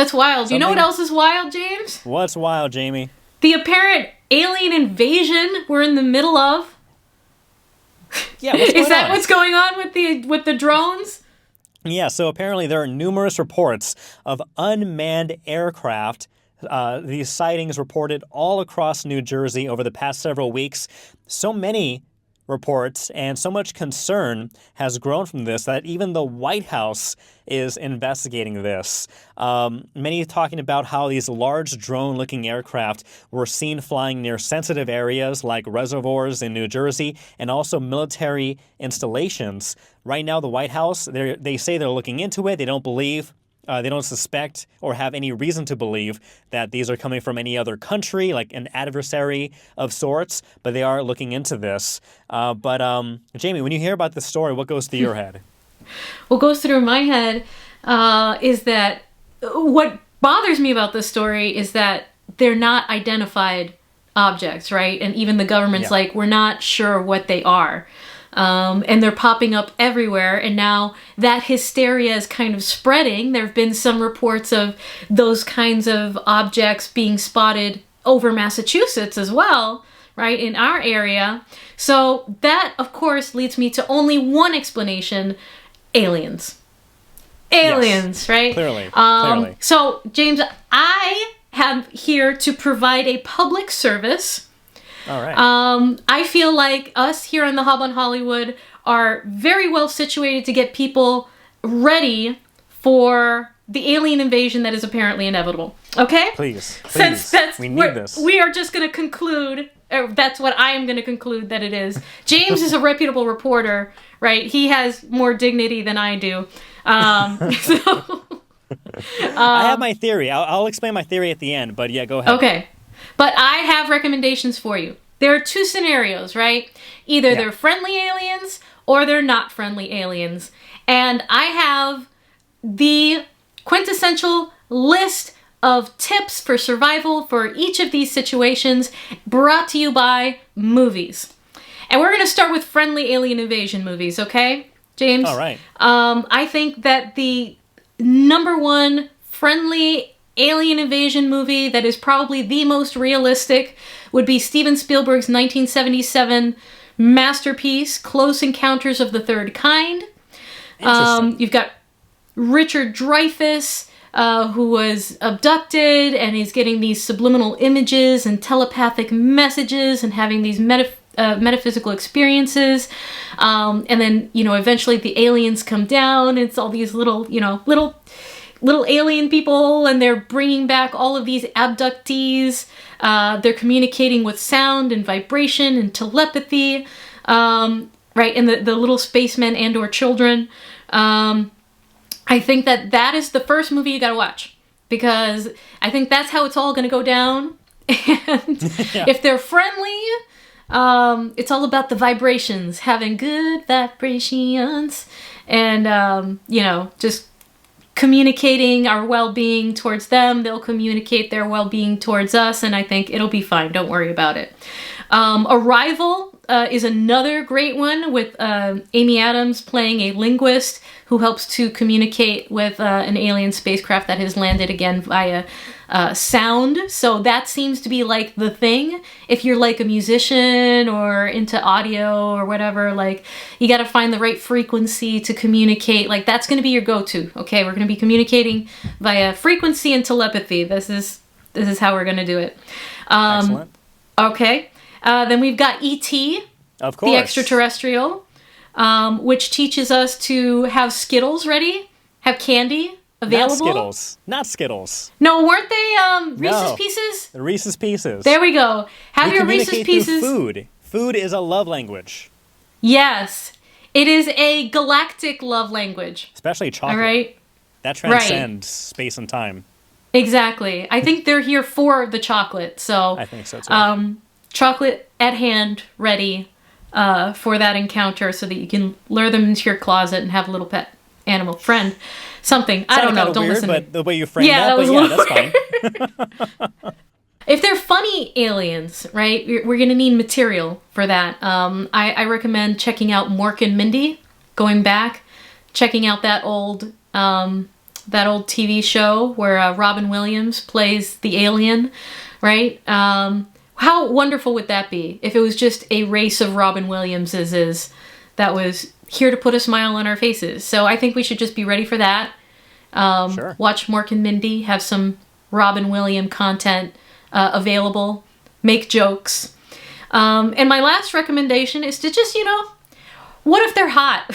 That's wild. You know what else is wild, James? What's wild, Jamie? The apparent alien invasion we're in the middle of. Yeah, what's going Is that on? what's going on with the drones? Yeah, so apparently there are numerous reports of unmanned aircraft. These sightings reported all across New Jersey over the past several weeks. So many reports and so much concern has grown from this that even the White House is investigating this. Many talking about how these large drone-looking aircraft were seen flying near sensitive areas like reservoirs in New Jersey and also military installations. Right now, the White House, they say they're looking into it. They don't believe. They don't suspect or have any reason to believe that these are coming from any other country, like an adversary of sorts, but they are looking into this. But Jamie, when you hear about this story, what goes through your head? What goes through my head is that what bothers me about this story is that they're not identified objects, right? And even the government's like, we're not sure what they are. And they're popping up everywhere, and now that hysteria is kind of spreading. There have been some reports of those kinds of objects being spotted over Massachusetts as well, right, in our area. So that, of course, leads me to only one explanation: aliens. Aliens, yes, right? Clearly. So, James, I am here to provide a public service. All right. I feel like us here on the Hub on Hollywood are very well situated to get people ready for the alien invasion that is apparently inevitable. Okay? Please. Since we need this. We are just going to conclude, or that's what I am going to conclude that it is. James is a reputable reporter, right? He has more dignity than I do. So, I have my theory. I'll explain my theory at the end, but yeah, go ahead. Okay. But I have recommendations for you. There are two scenarios, right? Either they're friendly aliens or they're not friendly aliens. And I have the quintessential list of tips for survival for each of these situations brought to you by movies. And we're going to start with friendly alien invasion movies, okay, James? All right. I think that the number one friendly alien invasion movie that is probably the most realistic would be Steven Spielberg's 1977 masterpiece, Close Encounters of the Third Kind. You've got Richard Dreyfuss, who was abducted, and he's getting these subliminal images and telepathic messages and having these metaphysical experiences. And then, eventually the aliens come down. It's all these little alien people, and they're bringing back all of these abductees. They're communicating with sound and vibration and telepathy, right? And the little spacemen and or children. I think that is the first movie you gotta watch, because I think that's how it's all gonna go down. And if they're friendly, it's all about the vibrations, having good vibrations, and, just communicating our well-being towards them. They'll communicate their well-being towards us, and I think it'll be fine. Don't worry about it. Arrival is another great one, with Amy Adams playing a linguist who helps to communicate with an alien spacecraft that has landed again via sound. So that seems to be like the thing. If you're like a musician or into audio or whatever, like, you got to find the right frequency to communicate. Like, that's going to be your go-to. Okay, we're going to be communicating via frequency and telepathy. This is how we're going to do it. Excellent. Okay. Then we've got E.T., of course, the extraterrestrial, which teaches us to have Skittles ready, have candy available. Not Skittles. No, weren't they Reese's Pieces? The Reese's Pieces. There we go. Have your Reese's communicate Pieces. Through food. Food is a love language. Yes. It is a galactic love language. Especially chocolate. All right? That transcends space and time. Exactly. I think they're here for the chocolate. So I think so too. Chocolate at hand, ready for that encounter, so that you can lure them into your closet and have a little pet animal friend. Something. I don't know. Don't weird, listen. But the way you framed that's fine. If they're funny aliens, right, we're going to need material for that. I recommend checking out Mork and Mindy, going back, checking out that old that old TV show where Robin Williams plays the alien, right? How wonderful would that be if it was just a race of Robin Williamses that was here to put a smile on our faces? So I think we should just be ready for that. Sure. Watch Mork and Mindy, have some Robin Williams content available, make jokes. And my last recommendation is to just, what if they're hot?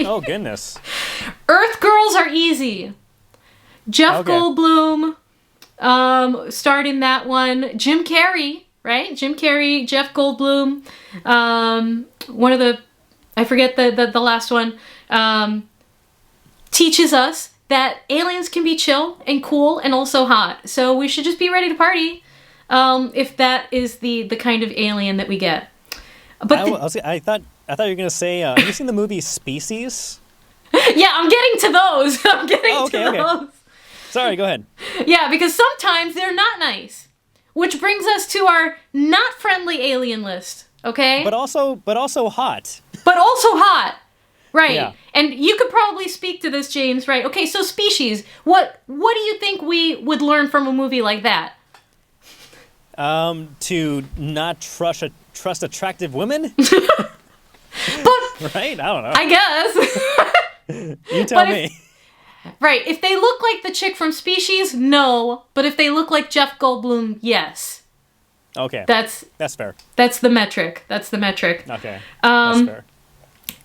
Oh, goodness. Earth girls are easy. Jeff Goldblum starred in that one. Jim Carrey, right? Jim Carrey, Jeff Goldblum. One of the, I forget the last one, teaches us that aliens can be chill and cool and also hot. So we should just be ready to party if that is the kind of alien that we get. But I thought you were going to say, have you seen the movie Species? Yeah, I'm getting to those. I'm getting to those. Sorry, go ahead. Yeah, because sometimes they're not nice. Which brings us to our not friendly alien list, okay? But also hot. But also hot. Right. Yeah. And you could probably speak to this, James, right? Okay, so Species. What do you think we would learn from a movie like that? To not trust attractive women? But right? I don't know. I guess. You tell me. Right. If they look like the chick from Species, no. But if they look like Jeff Goldblum, yes. Okay. That's fair. That's the metric. Okay. That's fair.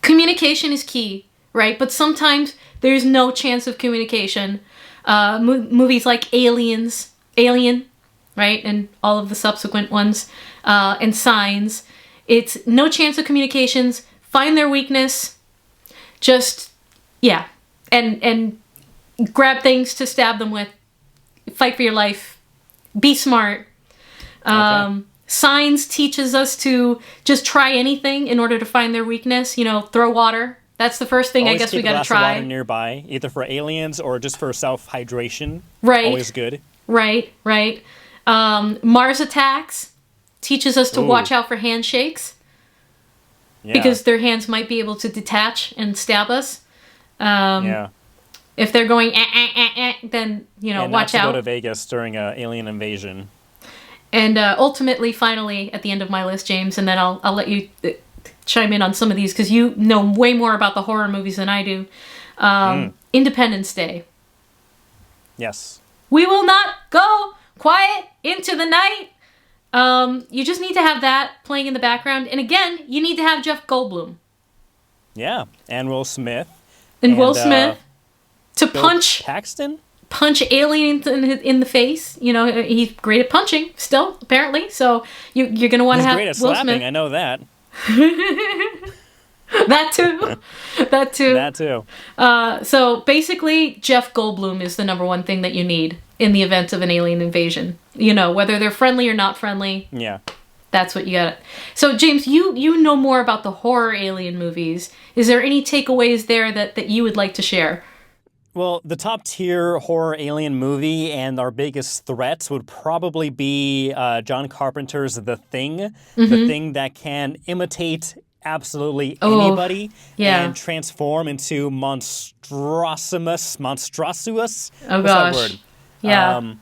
Communication is key, right? But sometimes there's no chance of communication. Movies like Alien, right? And all of the subsequent ones, and Signs. It's no chance of communications. Find their weakness. Just, and grab things to stab them with. Fight for your life. Be smart. Signs teaches us to just try anything in order to find their weakness. Throw water. That's the first thing. Always I guess we got to keep a glass try. of water nearby, either for aliens or just for self-hydration. Right. Always good. Right. Mars Attacks teaches us to watch out for handshakes. Yeah. Because their hands might be able to detach and stab us. If they're going then and watch not to out. Go to Vegas during an alien invasion. And ultimately, finally, at the end of my list, James, and then I'll let you chime in on some of these because you know way more about the horror movies than I do. Independence Day. Yes. We will not go quiet into the night. You just need to have that playing in the background. And again, you need to have Jeff Goldblum. Yeah, and Will Smith. And Will Smith to Bill punch Paxton? Punch aliens in the face. He's great at punching still, apparently. So you're going to want to have He's great at Will slapping, Smith. I know that. That too. That too. So basically, Jeff Goldblum is the number one thing that you need in the event of an alien invasion. Whether they're friendly or not friendly. Yeah. That's what you got. So James, you know more about the horror alien movies. Is there any takeaways there that you would like to share? Well, the top tier horror alien movie and our biggest threats would probably be John Carpenter's The Thing. The Thing that can imitate absolutely anybody and transform into monstrous. What's Oh gosh. that word? Yeah.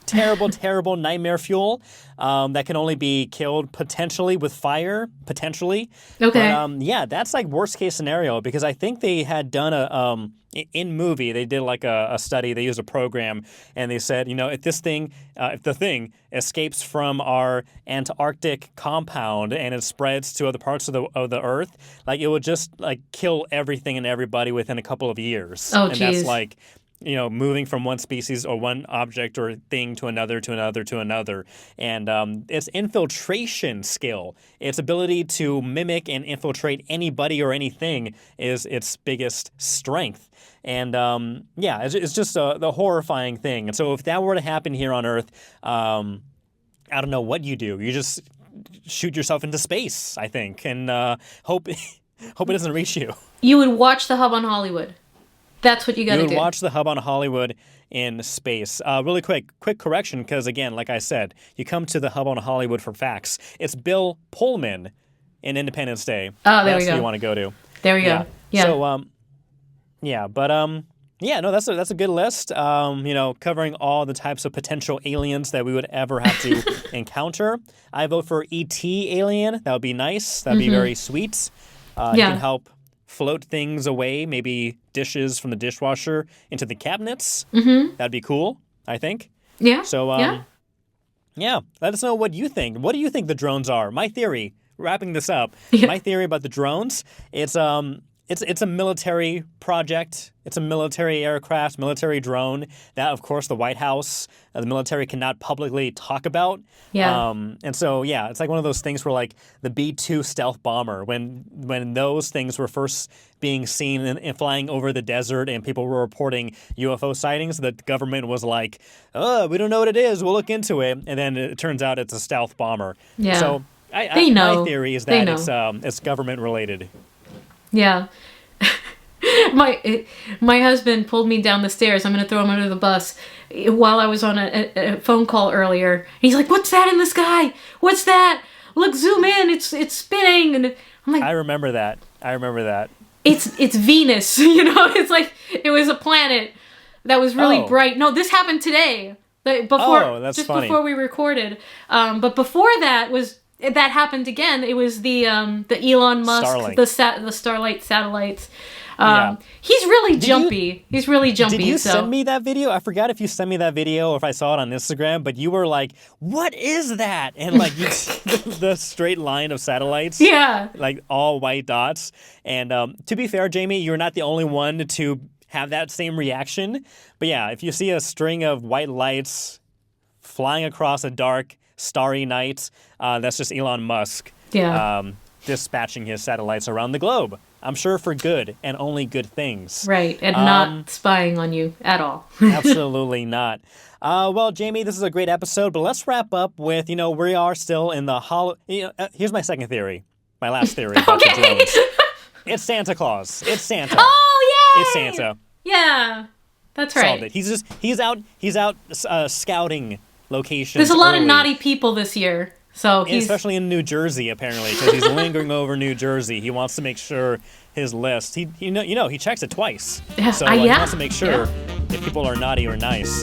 Terrible nightmare fuel that can only be killed potentially with fire, potentially. Okay. But, that's like worst case scenario because I think they had done in movie, they did like a study, they used a program and they said, if the thing escapes from our Antarctic compound and it spreads to other parts of the earth, like it would just like kill everything and everybody within a couple of years. Oh, and geez. that's like, moving from one species or one object or thing to another to another to another. And its infiltration skill, its ability to mimic and infiltrate anybody or anything is its biggest strength. And it's just the horrifying thing. And so if that were to happen here on Earth, I don't know what you do. You just shoot yourself into space, I think, and hope it doesn't reach you. You would watch The Hub on Hollywood. That's what you got to do. You would watch The Hub on Hollywood in space. Really quick correction, because again, like I said, you come to The Hub on Hollywood for facts. It's Bill Pullman in Independence Day. Oh, there we go. That's who you want to go to. There we go. Yeah. So, but Yeah, no, that's a good list. Covering all the types of potential aliens that we would ever have to encounter. I vote for E.T. alien. That would be nice. That'd be very sweet. He can help float things away, maybe dishes from the dishwasher into the cabinets. That'd be cool, I think. Yeah. So, let us know what you think. What do you think the drones are? My theory, wrapping this up, my theory about the drones, it's a military project. It's a military aircraft, military drone that, of course, the White House, the military cannot publicly talk about. Yeah. And so, it's like one of those things where, like, the B-2 stealth bomber, when those things were first being seen and flying over the desert and people were reporting UFO sightings, the government was like, oh, we don't know what it is. We'll look into it. And then it turns out it's a stealth bomber. Yeah. So they know. My theory is that it's government related. Yeah. My husband pulled me down the stairs. I'm going to throw him under the bus while I was on a phone call earlier. He's like, "What's that in the sky? What's that? Look, zoom in. It's spinning." And I'm like, I remember that. It's Venus. It's like it was a planet that was really bright. No, this happened today. Before we recorded. But before that happened again. It was the Elon Musk, Starlink. the Starlight satellites. He's really jumpy. He's really jumpy. Did you send me that video? I forgot if you sent me that video or if I saw it on Instagram, but you were like, what is that? And like the straight line of satellites. Yeah. Like all white dots. And to be fair, Jamie, you're not the only one to have that same reaction. But yeah, if you see a string of white lights flying across a dark, starry night, that's just Elon Musk. Yeah. Dispatching his satellites around the globe. I'm sure for good and only good things. Right, and not spying on you at all. Absolutely not. Well, Jamie, this is a great episode, but let's wrap up with, we are still in the here's my second theory, my last theory about the drones. It's Santa Claus. It's Santa. Oh, yay! It's Santa. Yeah, that's right. Solved it. He's out scouting locations. There's a lot of naughty people this year. So especially in New Jersey, apparently, because he's lingering over New Jersey. He wants to make sure his list. He checks it twice. Yeah. So he wants to make sure if people are naughty or nice.